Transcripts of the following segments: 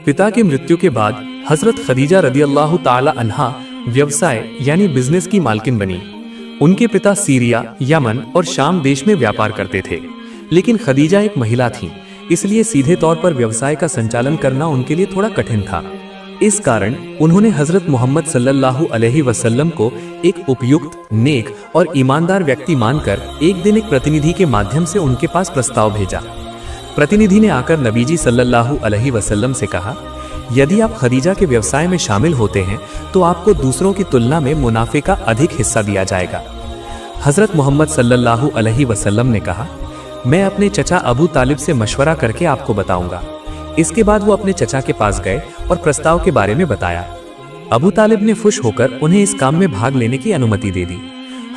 पिता की मृत्यु के बाद हजरत खदीजा रदियल्लाहु ताला अन्हा व्यवसाय यानी बिजनेस की मालकिन बनी। उनके पिता सीरिया, यमन और शाम देश में व्यापार करते थे, लेकिन खदीजा एक महिला थी, इसलिए सीधे तौर पर व्यवसाय का संचालन करना उनके लिए थोड़ा कठिन था। इस कारण उन्होंने हजरत मोहम्मद सल्लल्लाहु अलैहि वसल्लम को एक उपयुक्त, नेक और ईमानदार व्यक्ति मानकर एक दिन एक प्रतिनिधि के माध्यम से उनके पास प्रस्ताव भेजा। प्रतिनिधि ने आकर नबीजी सल्लल्लाहु अलैहि वसल्लम से कहा, यदि आप खदीजा के व्यवसाय में शामिल होते हैं तो आपको दूसरों की तुलना में मुनाफे का अधिक हिस्सा दिया जाएगा। हजरत मोहम्मद सल्लल्लाहु अलैहि वसल्लम ने कहा, मैं अपने चचा अबू तालिब से मशवरा करके आपको बताऊंगा। इसके बाद वो अपने चचा के पास गए और प्रस्ताव के बारे में बताया। अबू तालिब ने खुश होकर उन्हें इस काम में भाग लेने की अनुमति दे दी।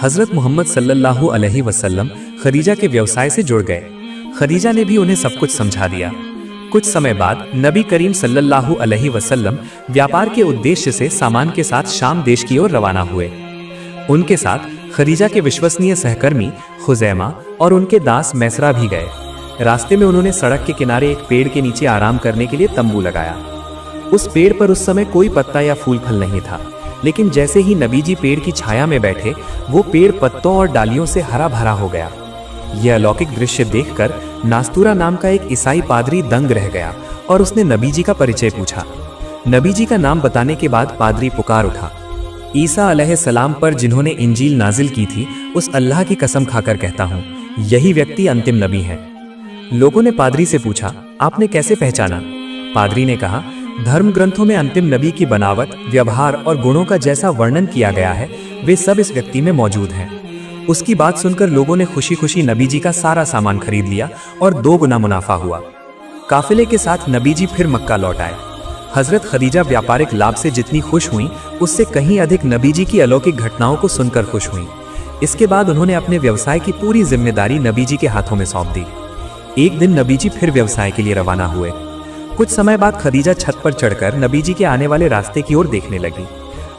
हजरत मोहम्मद सल्लल्लाहु अलैहि वसल्लम खदीजा के व्यवसाय से जुड़ गए। खदीजा ने भी उन्हें सब कुछ समझा दिया। कुछ समय बाद नबी करीम सल्लल्लाहु अलैहि वसल्लम व्यापार के उद्देश्य से सामान के साथ शाम देश की ओर रवाना हुए। उनके साथ खदीजा के विश्वसनीय सहकर्मी खुजैमा और उनके दास मैसरा भी गए। रास्ते में उन्होंने सड़क के किनारे एक पेड़ के नीचे आराम करने के लिए तंबू लगाया। उस पेड़ पर उस समय कोई पत्ता या फूल फल नहीं था, लेकिन जैसे ही नबीजी पेड़ की छाया में बैठे, वो पेड़ पत्तों और डालियों से हरा भरा हो गया। यह अलौकिक दृश्य देखकर नास्तूरा नाम का एक ईसाई पादरी दंग रह गया और उसने नबीजी का परिचय पूछा। नबीजी का नाम बताने के बाद पादरी पुकार उठा, ईसा अलैहिस्सलाम पर जिन्होंने इंजील नाजिल की थी, उस अल्लाह की कसम खाकर कहता हूँ, यही व्यक्ति अंतिम नबी है। लोगों ने पादरी से पूछा, आपने कैसे पहचाना? पादरी ने कहा, धर्म ग्रंथों में अंतिम नबी की बनावट, व्यवहार और गुणों का जैसा वर्णन किया गया है, वे सब इस व्यक्ति में मौजूद हैं। उसकी बात सुनकर लोगों ने खुशी खुशी नबीजी का सारा सामान खरीद लिया और 2 गुना मुनाफा हुआ। काफिले के साथ नबीजी फिर मक्का लौट आए। हजरत खदीजा व्यापारिक लाभ से जितनी खुश हुई, उससे कहीं अधिक नबीजी की अलौकिक घटनाओं को सुनकर खुश हुई। इसके बाद उन्होंने अपने व्यवसाय की पूरी जिम्मेदारी नबीजी के हाथों में सौंप दी। एक दिन नबीजी फिर व्यवसाय के लिए रवाना हुए। कुछ समय बाद खदीजा छत पर चढ़कर नबीजी के आने वाले रास्ते की ओर देखने लगी।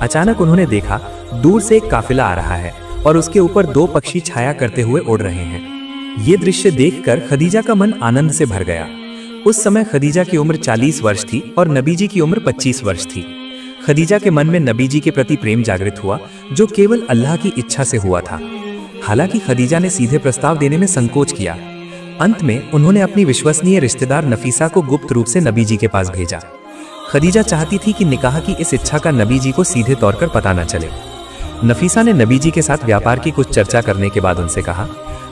अचानक उन्होंने देखा, दूर से एक काफिला आ रहा है और उसके ऊपर 2 पक्षी छाया करते हुए उड़ रहे हैं। ये दृश्य देखकर खदीजा का मन आनंद से भर गया। उस समय खदीजा की उम्र 40 वर्ष थी और नबीजी की उम्र 25 वर्ष थी। खदीजा के मन में नबीजी के प्रति प्रेम जागृत हुआ, जो केवल अल्लाह की इच्छा से हुआ था। हालांकि खदीजा ने सीधे प्रस्ताव देने में संकोच किया। अंत में उन्होंने अपनी विश्वसनीय रिश्तेदार नफीसा को गुप्त रूप से नबीजी के पास भेजा। खदीजा चाहती थी कि निकाह की इस इच्छा का नबीजी को सीधे तौर पर पता न चले। नफीसा ने नबीजी के साथ व्यापार की कुछ चर्चा करने के बाद उनसे कहा,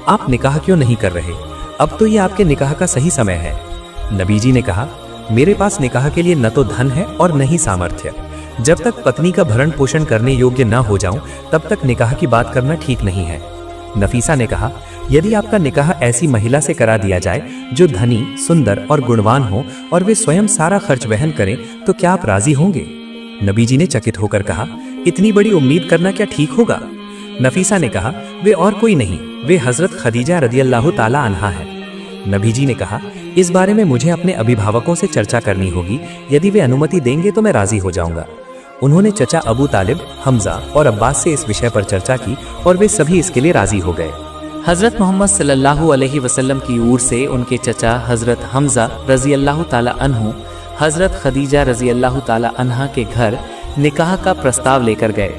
आप निकाह क्यों नहीं कर रहे? अब तो ये आपके निकाह का सही समय है। नबीजी ने कहा, मेरे पास निकाह के लिए न तो धन है और न ही सामर्थ्य। जब तक पत्नी का भरण पोषण करने योग्य न हो जाऊं, तब तक निकाह की बात करना ठीक नहीं है। नफीसा ने कहा, यदि आपका निकाह ऐसी महिला से करा दिया जाए जो धनी, सुंदर और गुणवान हो और वे स्वयं सारा खर्च वहन करें, तो क्या आप राजी होंगे? नबीजी ने चकित होकर कहा, इतनी बड़ी उम्मीद करना क्या ठीक होगा? नफीसा ने कहा, वे और कोई नहीं, वे हजरत खदीजा रदियल्लाहु ताला अन्हा है। नबीजी ने कहा, इस बारे में मुझे अपने अभिभावकों से चर्चा करनी होगी। यदि वे अनुमति देंगे तो मैं राजी हो जाऊंगा। उन्होंने चचा अबू तालिब, हमजा और अब्बास से इस विषय पर चर्चा की और वे सभी इसके लिए राजी हो गए। हजरत मोहम्मद सल्लल्लाहु अलैहि वसल्लम की ओर से उनके चचा हजरत हमजा रजी अल्लाह ताला अन्हु हजरत खदीजा रजी अल्लाह ताला अन्हा के घर निकाह का प्रस्ताव लेकर गए।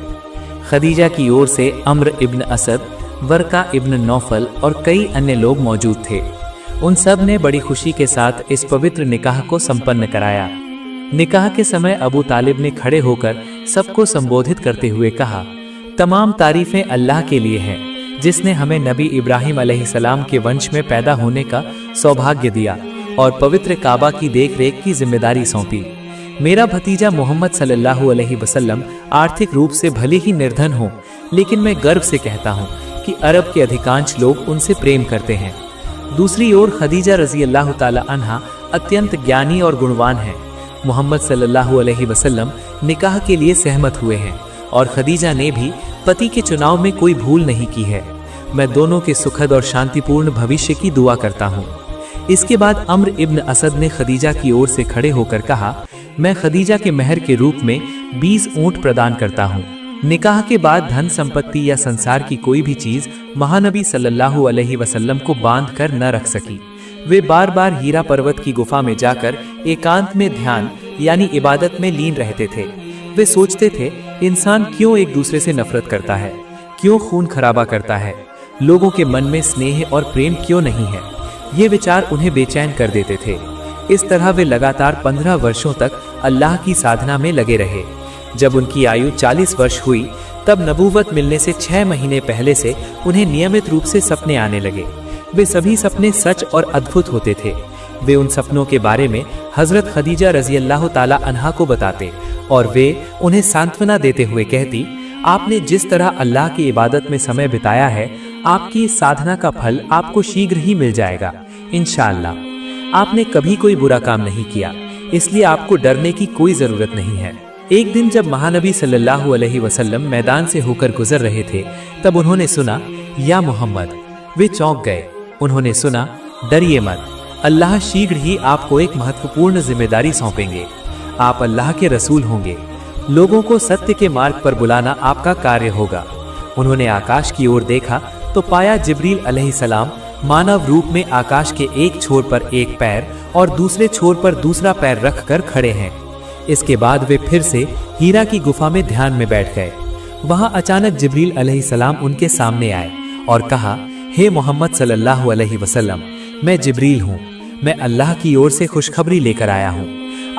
खदीजा की ओर से अम्र इब्न असद, वर्का इब्न नौफल और कई अन्य लोग मौजूद थे। उन सब ने बड़ी खुशी के साथ इस पवित्र निकाह को संपन्न कराया। निकाह के समय अबू तालिब ने खड़े होकर सबको संबोधित करते हुए कहा, तमाम तारीफें अल्लाह के लिए हैं, जिसने हमें नबी इब्राहिम अलैहिस्सलाम के वंश में पैदा होने का सौभाग्य दिया और पवित्र काबा की देखरेख की जिम्मेदारी सौंपी। मेरा भतीजा मोहम्मद सल्लल्लाहु अलैहि वसल्लम आर्थिक रूप से भले ही निर्धन हो, लेकिन मैं गर्व से कहता हूँ कि अरब के अधिकांश लोग उनसे प्रेम करते हैं। दूसरी ओर खदीजा रजी अल्लाह ताला अन्हा अत्यंत ज्ञानी और गुणवान हैं। मोहम्मद सल्लल्लाहु अलैहि वसल्लम निकाह के लिए सहमत हुए हैं और खदीजा ने भी पति के चुनाव में कोई भूल नहीं की है। मैं दोनों के सुखद और शांतिपूर्ण भविष्य की दुआ करता हूँ। इसके बाद अम्र इब्न असद ने खदीजा की ओर से खड़े होकर कहा, मैं खदीजा के मेहर के रूप में 20 ऊंट प्रदान करता हूँ। निकाह के बाद धन संपत्ति या संसार की कोई भी चीज महानबी सल्लल्लाहु अलैहि वसल्लम को बांध कर न रख सकी। वे बार बार हीरा पर्वत की गुफा में जाकर एकांत में ध्यान यानी इबादत में लीन रहते थे। वे सोचते थे, इंसान क्यों एक दूसरे से नफरत करता है, क्यों खून खराबा करता है, लोगों के मन में स्नेह और प्रेम क्यों नहीं है। ये विचार उन्हें बेचैन कर देते थे। इस तरह वे लगातार 15 वर्षों तक अल्लाह की साधना में लगे रहे। जब उनकी आयु 40 वर्ष हुई तब नबूवत मिलने से 6 महीने पहले से उन्हें नियमित रूप से सपने आने लगे। वे सभी सपने सच और अद्भुत होते थे। वे उन सपनों के बारे में हजरत खदीजा रजी अल्लाह ताला अन्हा को बताते और वे उन्हें सांत्वना देते हुए कहती, आपने जिस तरह अल्लाह की इबादत में समय बिताया है, आपकी इस साधना का फल आपको शीघ्र ही मिल जाएगा इंशाअल्लाह। आपने कभी कोई बुरा काम नहीं किया, इसलिए आपको डरने की कोई जरूरत नहीं है। एक दिन जब महानबी सल्लल्लाहु अलैहि वसल्लम मैदान से होकर गुजर रहे थे, तब उन्होंने सुना, या मोहम्मद। वे चौंक गए। उन्होंने सुना, डरिए मत, अल्लाह शीघ्र ही आपको एक महत्वपूर्ण जिम्मेदारी सौंपेंगे। आप अल्लाह के रसूल होंगे। लोगों को सत्य के मार्ग पर बुलाना आपका कार्य होगा। उन्होंने आकाश की ओर देखा तो पाया जिब्रील अलैहिस्सलाम मानव रूप में आकाश के एक छोर पर एक पैर और दूसरे छोर पर दूसरा पैर रखकर खड़े हैं। इसके बाद वे फिर से हीरा की गुफा में ध्यान में बैठ गए। वहां अचानक जिब्रील अलैहिस्सलाम उनके सामने आए और कहा, हे मोहम्मद सल्लल्लाहु अलैहि वसल्लम, मैं जिब्रील हूँ। मैं अल्लाह की ओर से खुशखबरी लेकर आया हूँ।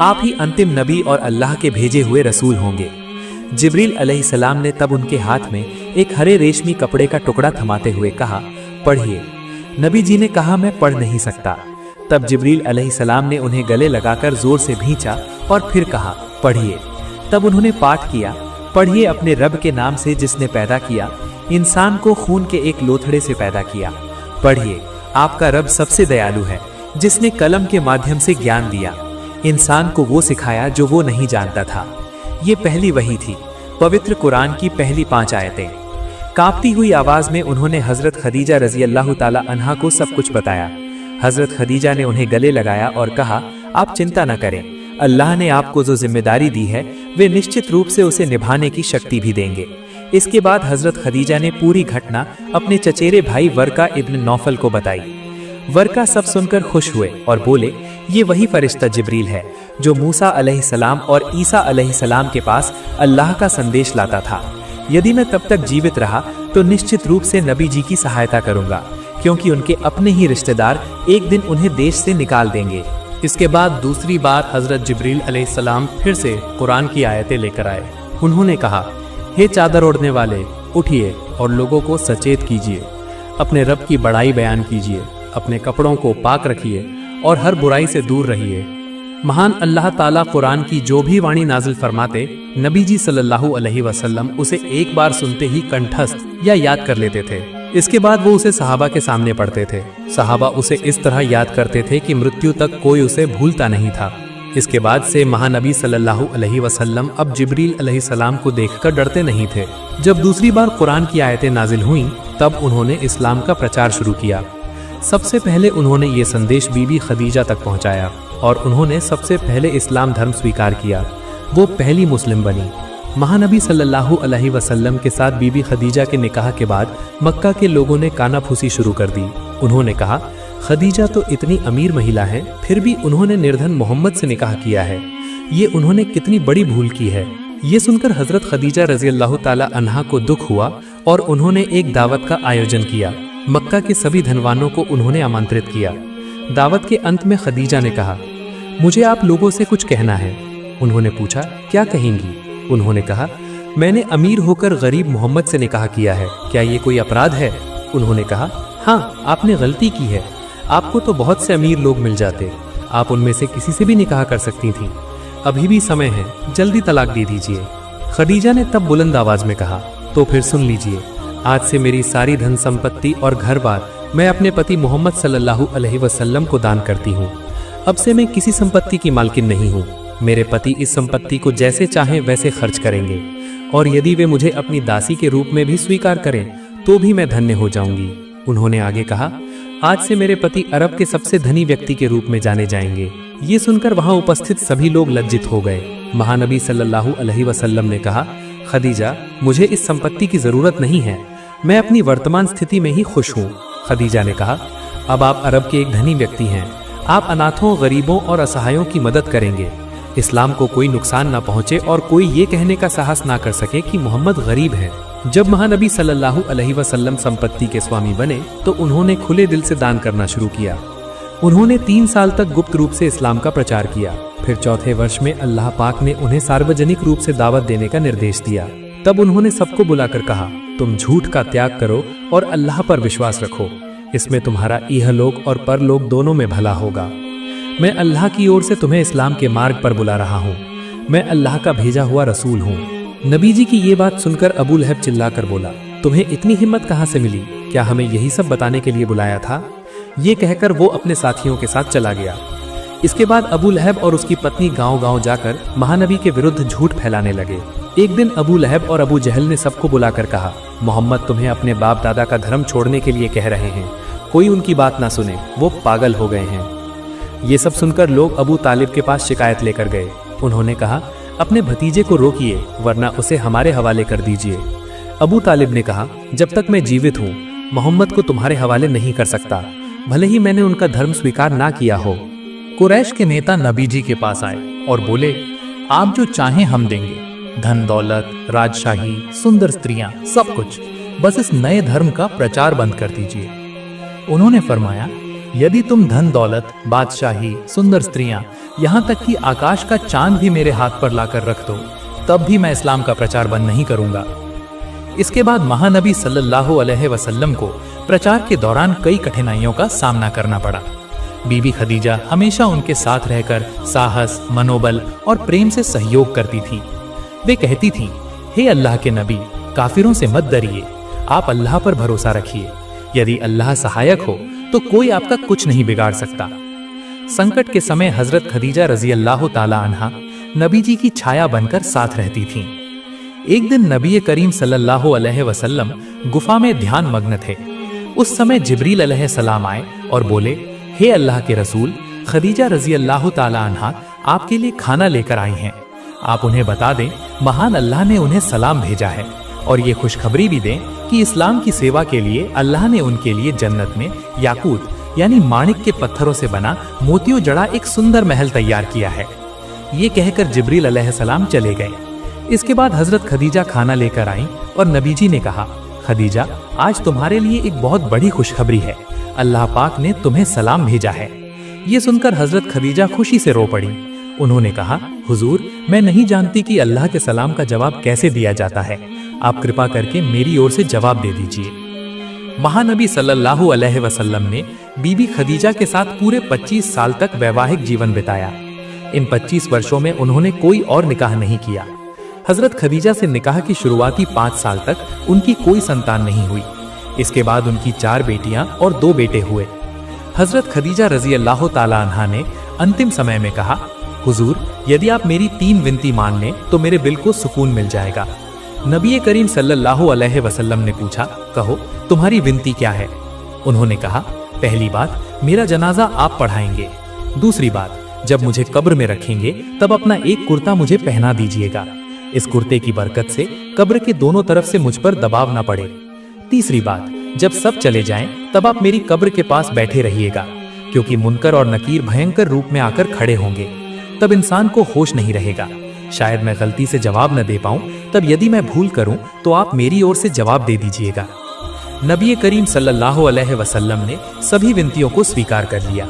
आप ही अंतिम नबी और अल्लाह के भेजे हुए रसूल होंगे। जिब्रील अलैहिस्सलाम ने तब उनके हाथ में एक हरे रेशमी कपड़े का टुकड़ा थमाते हुए कहा, पढ़िए। नबी जी ने कहा, मैं पढ़ नहीं सकता। तब जिब्रील अलैहिस्सलाम ने उन्हें गले लगाकर जोर से भींचा और फिर कहा, पढ़िए। तब उन्होंने पाठ किया, पढ़िए अपने रब के नाम से जिसने पैदा किया, इंसान को खून के एक लोथड़े से पैदा किया। पढ़िए, आपका रब सबसे दयालु है, जिसने कलम के माध्यम से ज्ञान दिया, इंसान को वो सिखाया जो वो नहीं जानता था। ये पहली वही थी, पवित्र कुरान की पहली 5 आयतें। कांपती हुई आवाज में उन्होंने हजरत खदीजा रजी अल्लाह ताला अन्हा को सब कुछ बताया। हजरत खदीजा ने उन्हें गले लगाया और कहा, आप चिंता न करें, अल्लाह ने आपको जो जिम्मेदारी दी है वे निश्चित रूप से उसे निभाने की शक्ति भी देंगे। इसके बाद हजरत खदीजा ने पूरी घटना अपने चचेरे भाई वर्का इब्न नौफल को बताई। वर्का सब सुनकर खुश हुए और बोले, ये वही फरिश्ता जिब्रील है जो मूसा अलैहिस्सलाम और ईसा अलैहिस्सलाम के पास अल्लाह का संदेश लाता था। यदि मैं तब तक जीवित रहा तो निश्चित रूप से नबी जी की सहायता करूंगा, क्योंकि उनके अपने ही रिश्तेदार एक दिन उन्हें देश से निकाल देंगे। इसके बाद दूसरी बार हजरत जिब्रील अलैहिस्सलाम फिर से कुरान की आयतें लेकर आए। उन्होंने कहा, हे चादर ओढ़ने वाले, उठिए और लोगों को सचेत कीजिए, अपने रब की बड़ाई बयान कीजिए, अपने कपड़ों को पाक रखिए और हर बुराई से दूर रहिए। महान अल्लाह ताला कुरान की जो भी वाणी नाजिल फरमाते, नबी जी सल्लल्लाहु अलैहि वसल्लम उसे एक बार सुनते ही कंठस्थ या याद कर लेते थे। इसके बाद वो उसे सहाबा के सामने पढ़ते थे। सहाबा उसे इस तरह याद करते थे कि मृत्यु तक कोई उसे भूलता नहीं था। इसके बाद से महानबी सल्लल्लाहु अलैहि वसल्लम अब जिब्रील अलैहिस्सलाम को देखकर डरते नहीं थे। जब दूसरी बार कुरान की आयतें नाजिल हुईं, तब उन्होंने इस्लाम का प्रचार शुरू किया। सबसे पहले उन्होंने ये संदेश बीबी खदीजा तक पहुंचाया और उन्होंने सबसे पहले इस्लाम धर्म स्वीकार किया। वो पहली मुस्लिम बनी। महानबी सल्लल्लाहु अलैहि वसल्लम के साथ बीबी खदीजा के निकाह के बाद मक्का के लोगों ने कानाफूसी शुरू कर दी। उन्होंने कहा, खदीजा तो इतनी अमीर महिला है, फिर भी उन्होंने निर्धन मोहम्मद से निकाह किया है। ये उन्होंने कितनी बड़ी भूल की है। ये सुनकर हजरत खदीजा रजी अल्लाह ताला अन्हा को दुख हुआ और उन्होंने एक दावत का आयोजन किया। मक्का के सभी धनवानों को उन्होंने आमंत्रित किया। दावत के अंत में खदीजा ने कहा, मुझे आप लोगों से कुछ कहना है। उन्होंने पूछा, क्या कहेंगी? उन्होंने कहा, मैंने अमीर होकर गरीब मोहम्मद से निकाह किया है, क्या ये कोई अपराध है? उन्होंने कहा, हाँ, आपने गलती की है। आपको तो बहुत से अमीर लोग मिल जाते, आप उनमें से किसी से भी निकाह कर सकती थीं। अभी भी समय है, जल्दी तलाक दे दीजिए। खदीजा ने तब बुलंद आवाज में कहा, तो फिर सुन लीजिए, आज से मेरी सारी धन संपत्ति और घर बार मैं अपने पति मोहम्मद सल्लल्लाहु अलैहि वसल्लम को दान करती हूँ। अब से मैं किसी संपत्ति की मालकिन नहीं हूँ। मेरे पति इस संपत्ति को जैसे चाहें वैसे खर्च करेंगे, और यदि वे मुझे अपनी दासी के रूप में भी स्वीकार करें तो भी मैं धन्य हो जाऊंगी। उन्होंने आगे कहा, आज से मेरे पति अरब के सबसे धनी व्यक्ति के रूप में जाने जाएंगे। ये सुनकर वहां उपस्थित सभी लोग लज्जित हो गए। महानबी सल्लल्लाहु अलैहि वसल्लम ने कहा, खदीजा, मुझे इस संपत्ति की जरूरत नहीं है, मैं अपनी वर्तमान स्थिति में ही खुश हूँ। खदीजा ने कहा, अब आप अरब के एक धनी व्यक्ति हैं। आप अनाथों, गरीबों और असहायों की मदद करेंगे। इस्लाम को कोई नुकसान ना पहुंचे और कोई ये कहने का साहस ना कर सके कि मोहम्मद गरीब है। जब महानबी सल्लल्लाहु अलैहि वसल्लम संपत्ति के स्वामी बने तो उन्होंने खुले दिल से दान करना शुरू किया। उन्होंने 3 साल तक गुप्त रूप से इस्लाम का प्रचार किया। फिर चौथे वर्ष में अल्लाह पाक ने उन्हें सार्वजनिक रूप से दावत देने का निर्देश दिया। तब उन्होंने सबको बुलाकर कहा, तुम झूठ का त्याग करो और अल्लाह पर विश्वास रखो। इसमें तुम्हारा इहलोक और परलोक दोनों में भला होगा। मैं अल्लाह की ओर से तुम्हें इस्लाम के मार्ग पर बुला रहा हूँ। मैं अल्लाह का भेजा हुआ रसूल हूँ। नबी जी की ये बात सुनकर अबू लहब चिल्लाकर बोला, तुम्हें इतनी हिम्मत कहाँ से मिली? क्या हमें यही सब बताने के लिए बुलाया था? ये कहकर वो अपने साथियों के साथ चला गया। इसके बाद अबू लहब और उसकी पत्नी गांव-गांव जाकर महानबी के विरुद्ध झूठ फैलाने लगे। एक दिन अबू लहब और अबू जहल ने सबको बुलाकर कहा, मोहम्मद तुम्हें अपने बाप दादा का धर्म छोड़ने के लिए कह रहे हैं। कोई उनकी बात ना सुने, वो पागल हो गए हैं। ये सब सुनकर लोग अबू तालिब के पास शिकायत लेकर गए। उन्होंने कहा, अपने भतीजे को रोकिए वरना उसे हमारे हवाले कर दीजिए। अबू तालिब ने कहा, जब तक मैं जीवित हूँ मोहम्मद को तुम्हारे हवाले नहीं कर सकता, भले ही मैंने उनका धर्म स्वीकार ना किया हो। कुरैश के नेता नबी जी के पास आए और बोले, आप जो चाहें हम देंगे, धन दौलत, राजशाही, सुंदर स्त्रियां, सब कुछ, बस इस नए धर्म का प्रचार बंद कर दीजिए। उन्होंने फरमाया, यदि तुम धन दौलत, बादशाही, सुंदर स्त्रियां, यहाँ तक कि आकाश का चांद भी मेरे हाथ पर लाकर रख दो, तब भी मैं इस्लाम का प्रचार बंद नहीं करूंगा। इसके बाद महानबी सल्लल्लाहु अलैहि वसल्लम को प्रचार के दौरान कई कठिनाइयों का सामना करना पड़ा। बीबी खदीजा हमेशा उनके साथ रहकर साहस, मनोबल और प्रेम से सहयोग करती थी। वे कहती थीं, हे अल्लाह के नबी, काफिरों से मत डरिए, आप अल्लाह पर भरोसा रखिए। यदि अल्लाह सहायक हो तो कोई आपका कुछ नहीं बिगाड़ सकता। संकट के समय हजरत खदीजा रजी अल्लाह ताला अन्हा नबी जी की छाया बनकर साथ रहती थीं। एक दिन नबी करीम सल्लल्लाहु अलैहि वसल्लम गुफा में ध्यान मग्न थे। उस समय जिब्रील अलैहिस्सलाम आए और बोले, हे अल्लाह के रसूल, खदीजा रजी अल्लाह ताला अन्हा आपके लिए खाना लेकर आई हैं। आप उन्हें बता दें, महान अल्लाह ने उन्हें सलाम भेजा है और ये खुशखबरी भी दें कि इस्लाम की सेवा के लिए अल्लाह ने उनके लिए जन्नत में याकूत यानी माणिक के पत्थरों से बना मोतियों जड़ा एक सुंदर महल तैयार किया है। ये कहकर जिब्रील अलैहिस्सलाम चले गए। इसके बाद हजरत खदीजा खाना लेकर आईं और नबी जी ने कहा, खदीजा, आज तुम्हारे लिए एक बहुत बड़ी खुशखबरी है, अल्लाह पाक ने तुम्हें सलाम भेजा है। ये सुनकर हजरत खदीजा खुशी से रो पड़ी। उन्होंने कहा, हुजूर, मैं नहीं जानती कि अल्लाह के सलाम का जवाब कैसे दिया जाता है, आप कृपा करके मेरी ओर से जवाब दे दीजिए। महानबी सल्लल्लाहु अलैहि वसल्लम ने बीबी खदीजा के साथ पूरे 25 साल तक वैवाहिक जीवन बिताया। इन 25 वर्षों में उन्होंने कोई और निकाह नहीं किया। हजरत खदीजा से निकाह की शुरुआती 5 साल तक उनकी कोई संतान नहीं हुई। इसके बाद उनकी 4 बेटियां और 2 बेटे हुए। हजरत खदीजा रजी अल्लाह ताला अन्हा ने अंतिम समय में कहा, हुजूर, यदि आप मेरी 3 विनती मान लें तो मेरे दिल को सुकून मिल जाएगा। नबी करीम सल्लल्लाहु अलैहि वसल्लम ने पूछा, कहो तुम्हारी विनती क्या है? उन्होंने कहा, पहली बात, मेरा जनाजा आप पढ़ाएंगे। दूसरी बात, जब मुझे कब्र में रखेंगे तब अपना एक कुर्ता मुझे पहना दीजिएगा। इस कुर्ते की बरकत से कब्र के दोनों तरफ से मुझ पर दबाव न पड़े। तीसरी बात, जब सब चले जाएं तब आप मेरी कब्र के पास बैठे रहिएगा, क्योंकि मुनकर और नकीर भयंकर रूप में आकर खड़े होंगे। तब इंसान को होश नहीं रहेगा। शायद मैं गलती से जवाब न दे पाऊं, तब यदि मैं भूल करूं तो आप मेरी ओर से जवाब दे दीजिएगा। नबी करीम सल्लल्लाहु अलैहि वसल्लम ने सभी विनतियों को स्वीकार कर लिया।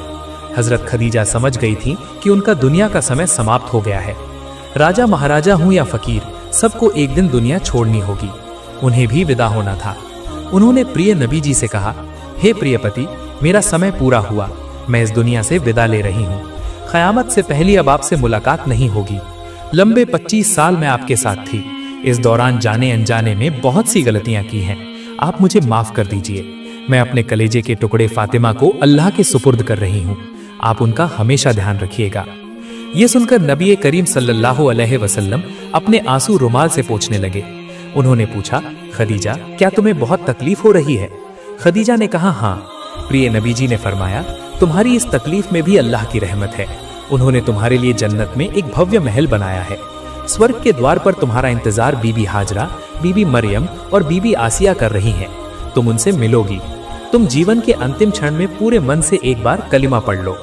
हजरत खदीजा समझ गई थी कि उनका दुनिया का समय समाप्त हो गया है। राजा महाराजा हूं या फकीर, सबको एक दिन दुनिया छोड़नी होगी। उन्हें भी विदा होना था। उन्होंने प्रिय नबी जी से कहा, हे प्रिय पति, मेरा समय पूरा हुआ, मैं इस दुनिया से विदा ले रही हूँ। क़यामत से पहले अब आपसे मुलाकात नहीं होगी। लंबे 25 साल मैं आपके साथ थी। इस दौरान जाने अनजाने में बहुत सी गलतियां की हैं। आप मुझे माफ कर दीजिए। मैं अपने कलेजे के टुकड़े फातिमा को अल्लाह के सुपुर्द कर रही हूँ। आप उनका हमेशा ध्यान रखिएगा। ये सुनकर नबी करीम सल्लल्लाहु अलैहि वसल्लम अपने आंसू रुमाल से पोंछने लगे। उन्होंने पूछा, खदीजा, क्या तुम्हें बहुत तकलीफ हो रही है? खदीजा ने कहा, हाँ। प्रिय नबी जी ने फरमाया, तुम्हारी इस तकलीफ में भी अल्लाह की रहमत है। उन्होंने तुम्हारे लिए जन्नत में एक भव्य महल बनाया है। स्वर्ग के द्वार पर तुम्हारा इंतजार बीबी हाजरा, बीबी मरियम और बीबी आसिया कर रही हैं। तुम उनसे मिलोगी। तुम जीवन के अंतिम क्षण में पूरे मन से एक बार कलिमा पढ़ लो।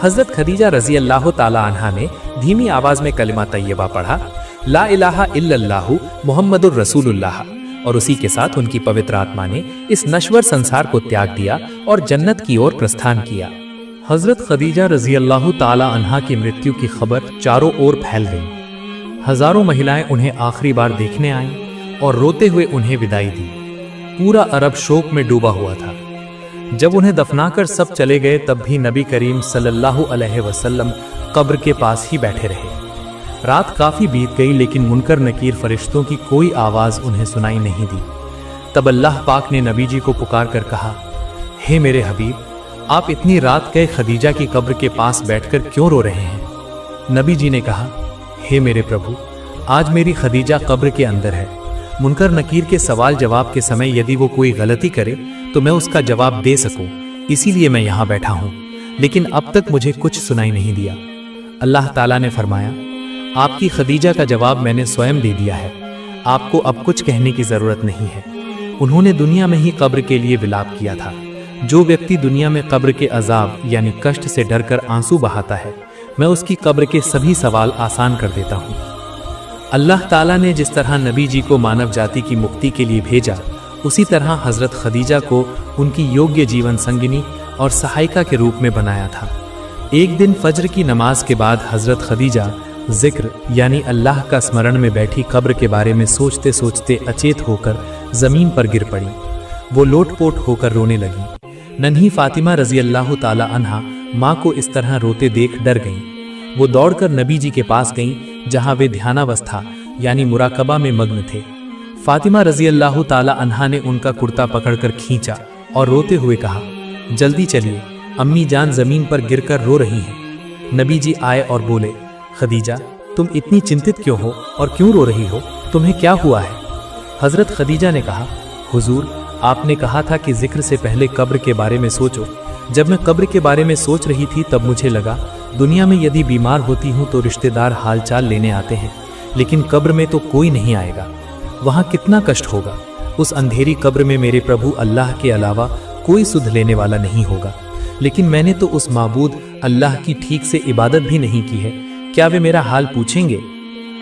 हजरत खदीजा रजी अल्लाह ताला अन्हा ने धीमी आवाज में कलिमा तैयबा पढ़ा, ला इलाहा इल्लल्लाहु मुहम्मदुर रसूलुल्लाह, और उसी के साथ उनकी पवित्र आत्मा ने इस नश्वर संसार को त्याग दिया और जन्नत की ओर प्रस्थान किया। हजरत खदीजा रजी अल्लाह ताला अन्हा की मृत्यु की खबर चारों ओर फैल गई। हजारों महिलाएं उन्हें आखिरी बार देखने आईं और रोते हुए उन्हें विदाई दी। पूरा अरब शोक में डूबा हुआ था। जब उन्हें दफनाकर सब चले गए तब भी नबी करीम सल्लल्लाहु अलैहि वसल्लम कब्र के पास ही बैठे रहे। रात काफी बीत गई लेकिन मुनकर नकीर फरिश्तों की कोई आवाज उन्हें सुनाई नहीं दी। तब अल्लाह पाक ने नबी जी को पुकार कर कहा, हे मेरे हबीब, आप इतनी रात गए खदीजा की कब्र के पास बैठकर क्यों रो रहे हैं? नबी जी ने कहा, हे मेरे प्रभु, आज मेरी खदीजा कब्र के अंदर है। मुनकर नकीर के सवाल जवाब के समय यदि वो कोई गलती करे तो मैं उसका जवाब दे सकूं, इसीलिए मैं यहाँ बैठा हूँ, लेकिन अब तक मुझे कुछ सुनाई नहीं दिया। अल्लाह ताला ने फरमाया, आपकी खदीजा का जवाब मैंने स्वयं दे दिया है, आपको अब कुछ कहने की जरूरत नहीं है। उन्होंने दुनिया में ही कब्र के लिए विलाप किया था। जो व्यक्ति दुनिया में कब्र के अजाब यानी कष्ट से डरकर आंसू बहाता है, मैं उसकी कब्र के सभी सवाल आसान कर देता हूँ। अल्लाह ताला ने जिस तरह नबी जी को मानव जाति की मुक्ति के लिए भेजा, उसी तरह हजरत खदीजा को उनकी योग्य जीवन संगिनी और सहायिका के रूप में बनाया था। एक दिन फज्र की नमाज के बाद हजरत खदीजा जिक्र यानी अल्लाह का स्मरण में बैठी कब्र के बारे में सोचते सोचते अचेत होकर जमीन पर गिर पड़ी। वो लोटपोट होकर रोने लगी। नन्ही फातिमा रजी अल्लाह ताला अन्हा माँ को इस तरह रोते देख डर गईं। वो दौड़कर नबी जी के पास गईं जहाँ वे ध्यानावस्था यानी मुराकबा में मग्न थे। फातिमा रजी अल्लाह ताला अन्हा ने उनका कुर्ता पकड़कर खींचा और रोते हुए कहा, जल्दी चलिए, अम्मी जान जमीन पर गिरकर रो रही हैं। नबी जी आए और बोले, खदीजा, तुम इतनी चिंतित क्यों हो और क्यों रो रही हो? तुम्हें क्या हुआ है? हजरत खदीजा ने कहा, हुजूर, आपने कहा था कि जिक्र से पहले कब्र के बारे में सोचो। जब मैं कब्र के बारे में सोच रही थी तब मुझे लगा दुनिया में यदि बीमार होती हूँ तो रिश्तेदार हालचाल लेने आते हैं, लेकिन कब्र में तो कोई नहीं आएगा। वहाँ कितना कष्ट होगा। उस अंधेरी कब्र में मेरे प्रभु अल्लाह के अलावा कोई सुध लेने वाला नहीं होगा। लेकिन मैंने तो उस माबूद अल्लाह की ठीक से इबादत भी नहीं की है, क्या वे मेरा हाल पूछेंगे?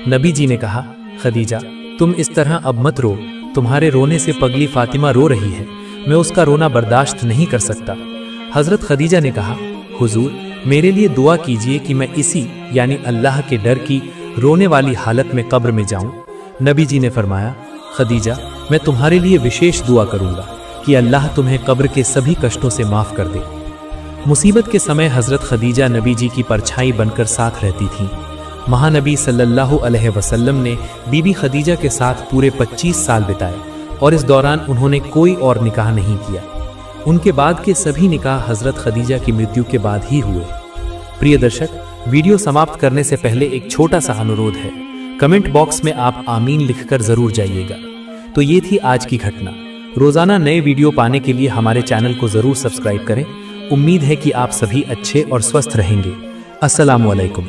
नबी जी ने कहा, खदीजा, तुम इस तरह अब मत रो। तुम्हारे रोने से पगली फातिमा रो रही है, मैं उसका रोना बर्दाश्त नहीं कर सकता। हजरत खदीजा ने कहा, हुजूर, मेरे लिए दुआ कीजिए कि मैं इसी यानी अल्लाह के डर की रोने वाली हालत में कब्र में जाऊं। नबी जी ने फरमाया, खदीजा, मैं तुम्हारे लिए विशेष दुआ करूंगा कि अल्लाह तुम्हें कब्र के सभी कष्टों से माफ कर दे। मुसीबत के समय हजरत खदीजा नबी जी की परछाई बनकर साथ रहती थीं। महानबी सल्लल्लाहु अलैहि वसल्लम ने बीबी खदीजा के साथ पूरे 25 साल बिताए और इस दौरान उन्होंने कोई और निकाह नहीं किया। उनके बाद के सभी निकाह हजरत खदीजा की मृत्यु के बाद ही हुए। प्रिय दर्शक, वीडियो समाप्त करने से पहले एक छोटा सा अनुरोध है, कमेंट बॉक्स में आप आमीन लिखकर जरूर जाइएगा। तो ये थी आज की घटना। रोजाना नए वीडियो पाने के लिए हमारे चैनल को जरूर सब्सक्राइब करें। उम्मीद है कि आप सभी अच्छे और स्वस्थ रहेंगे। अस्सलामु अलैकुम।